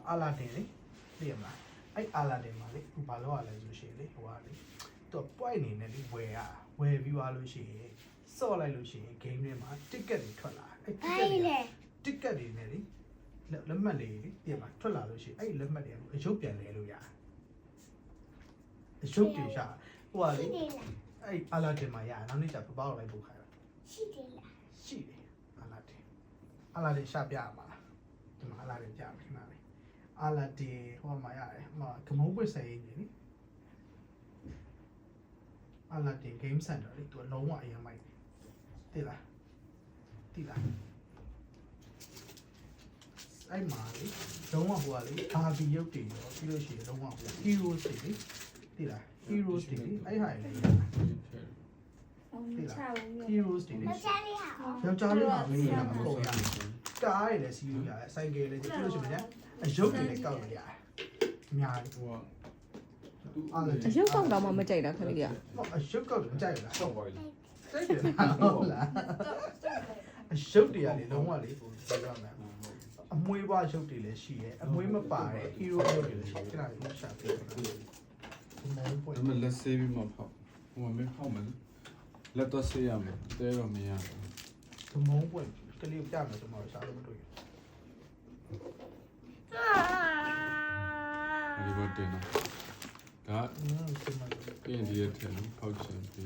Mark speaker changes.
Speaker 1: အာလာတင်လေသိရမလားအဲ့အာလာတင်မှာလေဘာလို့ရလဲဆိုရှင်လေဟိုကလေသူက point နေနဲ့လေဝယ်ပြီးသွားလို့ရှိရင်စော့လိုက်လို့ရှိရင် game ထဲမှာ ticket တွေထွက်လာအဲ့ ticket တွေနဲ့လေလက်မှတ်လေးလေသိရမလားထွက်လာလို့ရှိရင်အဲ့လက်မှတ်တွေအရုပ်ပြန်လဲလို့ရတယ်အရုပ်တွေရှာဟိုကလေအဲ့အာလာတင်မှာရနောက်နေ့ကျပပောက်လိုက်ပို့ခိုင်းတာရှိတယ်အာလာတင်ရှာပြရမှာဒီမှာအာလာတင်ပြမယ်ခဏလေးအာလာတင်ဟိုမှာရတယ်ဟိုကမုန်းပွင့်ဆိုင်ရင်းကြီးနိအာလာတင် game center လေသူလုံးဝအရင်မိုက်သိလားအဲ့မှာလေလုံးဝဟိုကလေအာဘီရုပ်တွေရောပြီးလို့ရှိရင်လုံးဝဟို heroes တွေလေသိလား heroes တွေလေအဲ့ဟာတွေလေသိလား heroes တွေလေယောက်ျားလေးဟာမင်းကမကုန်ရကားရည်လည်းစီးလို့ရတယ်ဆိုင်ကယ်လည်းပြီးလို့ရှိရင်အရုပ်တွေလည်းကောက်လို့ရတယ်အများကြီးဟို
Speaker 2: အရုပ်ကောက်တော့မှမကြိုက်တာခလေးက
Speaker 1: အရုပ်ကောက်မကြိုက်ဘူးလား
Speaker 3: ဆောက်ပါလေ
Speaker 1: စိတ်တယ်ဟုတ်လားအရုပ်တွေကလေလုံးဝလေဟိုပြောရမယ်အမွေးပွားရုပ်တွေလည်းရှိတယ်အမွေးမပါတဲ့ hero ရုပ်တွေလည်းရှိတယ်ခဏလေးရှာပြမယ်
Speaker 3: ဒါမှလက်ဆေးပြီးမှဖောက်ဟိုမင်းဖောက်မယ်လက်တော့ဆေးရမယ်တဲတော့မရဘူး
Speaker 1: မုံပွင့်ကလေးပြမယ်ဆိုမှရှာလို့မတွေ့ဘူး
Speaker 3: ဒီဘက်တင်နော်ဒါ
Speaker 1: စင်မ
Speaker 3: ပြင်ဒီရက်ထဲနော်ဖောက်ချင်ပြီ